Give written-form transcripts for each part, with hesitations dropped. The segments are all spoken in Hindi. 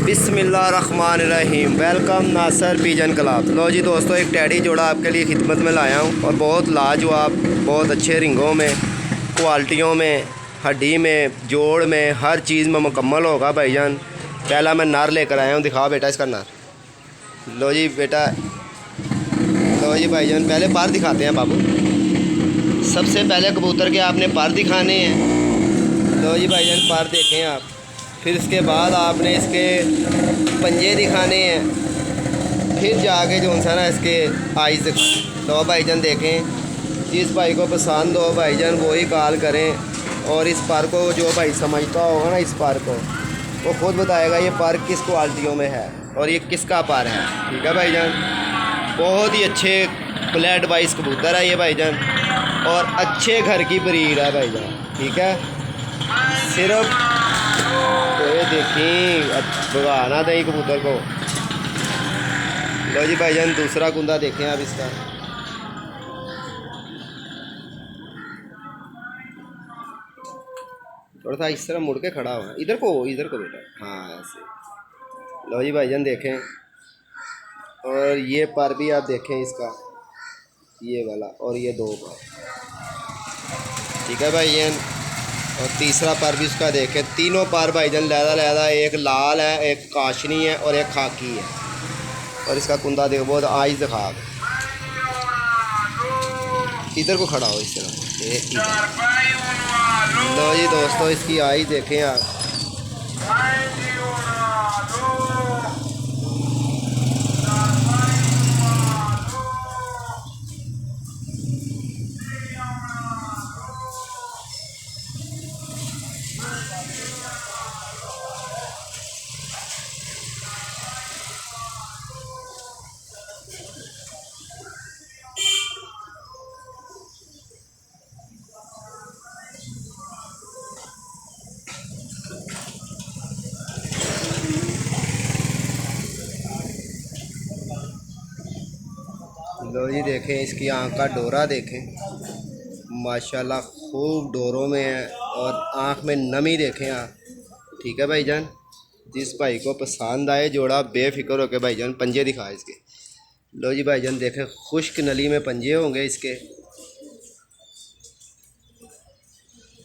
बिस्मिल्लाहिर्रहमानिर्रहीम। वेलकम नासर पिजन क्लब। लो जी दोस्तों, एक टैडी जोड़ा आपके लिए खिदमत में लाया हूँ और बहुत लाजवाब, बहुत अच्छे रिंगों में, क्वालिटियों में, हड्डी में, जोड़ में, हर चीज़ में मुकम्मल होगा भाईजान। पहला मैं नर लेकर आया हूँ, दिखा बेटा इसका नर। लो जी बेटा, लो जी भाईजान, पहले पर दिखाते हैं बाबू। सबसे पहले कबूतर के आपने पर दिखाने हैं। लो जी भाईजान, पर देखें आप। फिर इसके बाद आपने इसके पंजे दिखाने हैं, फिर जाके जो सा ना इसके आइज़ दिखाने। तो भाईजान देखें, जिस भाई को पसंद हो भाईजान वही कॉल करें। और इस पर को जो भाई समझता होगा ना, इस पर को वो खुद बताएगा ये पर किस क्वालिटियों में है और ये किसका पर है। ठीक है भाईजान, बहुत ही अच्छे ब्लड वाइज कबूतर है ये भाईजान और अच्छे घर की ब्रीड है भाईजान। ठीक है, सिर्फ तो ये देखी भगाना दें कबूतर को। लो जी भाईजान, दूसरा कुंदा देखें आप इसका। थोड़ा सा इस तरह मुड़ के खड़ा हुआ, इधर को बेटा, हाँ ऐसे। लो जी भाईजान देखें, और ये पर भी आप देखें इसका, ये वाला और ये दो पर। ठीक है भाईजान, और तीसरा पर भी उसका देखें। तीनों पर भाईजान लहदा, एक लाल है, एक काशनी है और एक खाकी है। और इसका कुंदा देखो, बहुत आइज दिखा। इधर को खड़ा हो इस तरह। लो जी दोस्तों, इसकी आइज देखें आप। लो जी देखें, इसकी आँख का डोरा देखें, माशाल्लाह खूब डोरों में है और आँख में नमी देखें आप। ठीक है भाईजान, जिस भाई को पसंद आए जोड़ा बेफिक्र होकर भाईजान पंजे दिखाए इसके। लो जी भाईजान देखें, खुश्क नली में पंजे होंगे इसके।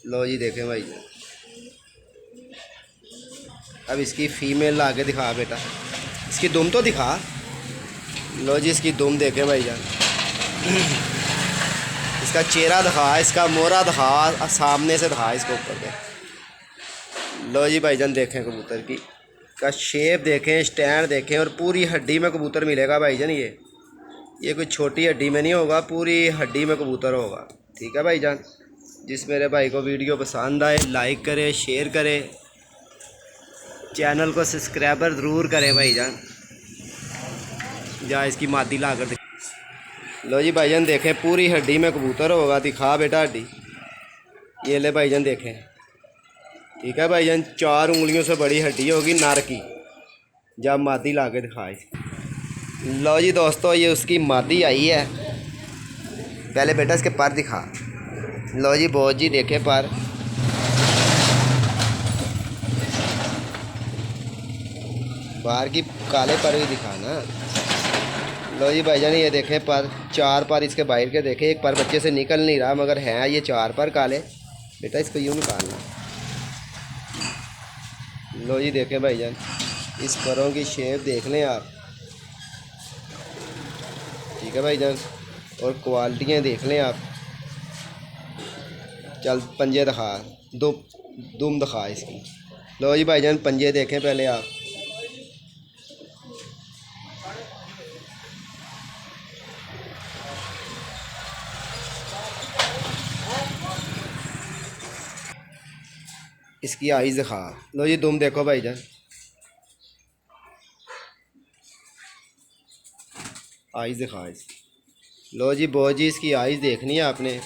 लो जी देखें भाईजान, अब इसकी फ़ीमेल ला के दिखा बेटा, इसकी दुम तो दिखा। लो जी, इसकी दुम देखें भाईजान, इसका चेहरा दिखा, इसका मोहरा दिखा, सामने से दिखा इसको ऊपर के। लो जी भाईजान देखें कबूतर की का शेप देखें, स्टैंड देखें, और पूरी हड्डी में कबूतर मिलेगा भाईजान। ये कोई छोटी हड्डी में नहीं होगा, पूरी हड्डी में कबूतर होगा। ठीक है भाईजान, जिस मेरे भाई को वीडियो पसंद आए लाइक करें, शेयर करें, चैनल को सब्सक्राइबर ज़रूर करें भाईजान। जा इसकी मादी ला कर। लो जी भाईजान देखें, पूरी हड्डी में कबूतर होगा। दिखा बेटा हड्डी, ये ले भाईजान देखें। ठीक है भाईजान, 4 उंगलियों से बड़ी हड्डी होगी नर की। जब मादी ला के दिखाए। लो जी दोस्तों, ये उसकी मादी आई है। पहले बेटा इसके पर दिखा। लो जी बहुत जी देखे पर, बाहर की काले पर भी दिखाना। लो जी भाईजान, ये देखें पर, 4 पर इसके बाहर के देखें। एक पर बच्चे से निकल नहीं रहा मगर हैं ये 4 पर काले। बेटा इसको यूँ निकालना। लो जी देखें भाईजान, इस परों की शेप देख लें आप। ठीक है भाईजान, और क्वालिटियाँ देख लें आप। चल पंजे दिखा, दुम दिखा इसकी। लो जी भाईजान, पंजे देखें पहले आप। इसकी आइज़ दिखा। लो जी दुम देखो भाईजान, आइज़ दिखा इसकी। लो जी बहुत जी, इसकी आइज़ देखनी है आपने,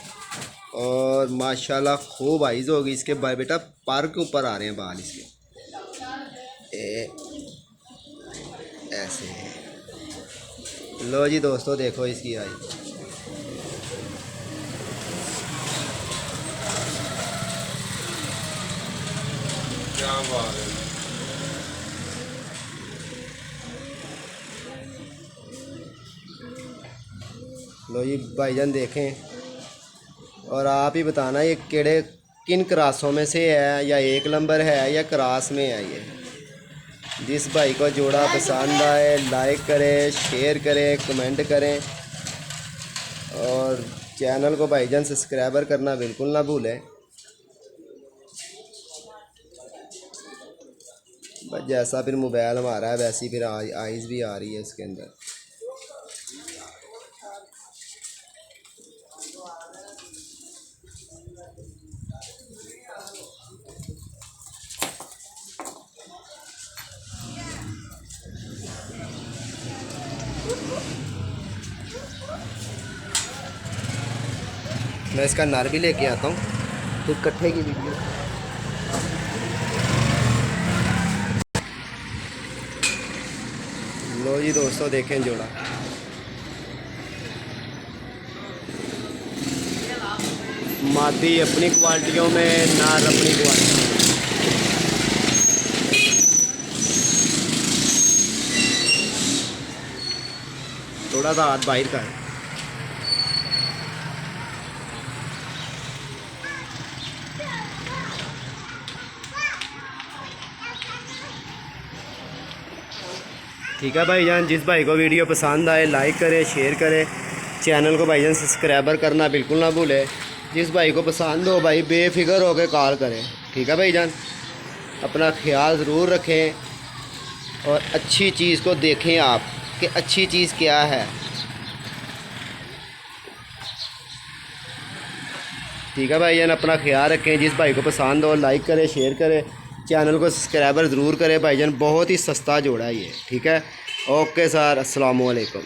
और माशाल्लाह खूब आइज़ होगी इसके। बेटा पर के ऊपर आ रहे हैं बाल इसके, ऐसे। लो जी दोस्तों देखो इसकी आइज़। क्या बात है। लो जी भाईजान देखें और आप ही बताना ये केड़े किन क्रासों में से है, या एक नंबर है या क्रास में है। ये जिस भाई को जोड़ा पसंद आए लाइक करें, शेयर करें, कमेंट करें और चैनल को भाईजान सब्सक्राइबर करना बिल्कुल ना भूलें। बस जैसा फिर मोबाइल हमारा है वैसी फिर आइज़ भी आ रही है इसके अंदर। मैं इसका नर भी लेके आता हूँ फिर इकट्ठे की वीडियो। लो जी दोस्तों देखें जोड़ा, मादी अपनी क्वालिटियों में, नार अपनी क्वालिटी। थोड़ा सा हाथ बाहर का है। ठीक है भाईजान, जिस भाई को वीडियो पसंद आए लाइक करें, शेयर करें, चैनल को भाईजान सब्सक्राइबर करना बिल्कुल ना भूलें। जिस भाई को पसंद हो भाई बेफिक्र होकर कॉल करें। ठीक है भाईजान, अपना ख्याल ज़रूर रखें और अच्छी चीज़ को देखें आप कि अच्छी चीज़ क्या है। ठीक है भाईजान, अपना ख्याल रखें। जिस भाई को पसंद हो लाइक करें, शेयर करें, चैनल को सब्सक्राइबर ज़रूर करें भाईजान। बहुत ही सस्ता जोड़ा है ये। ठीक है, ओके सर, अस्सलाम वालेकुम।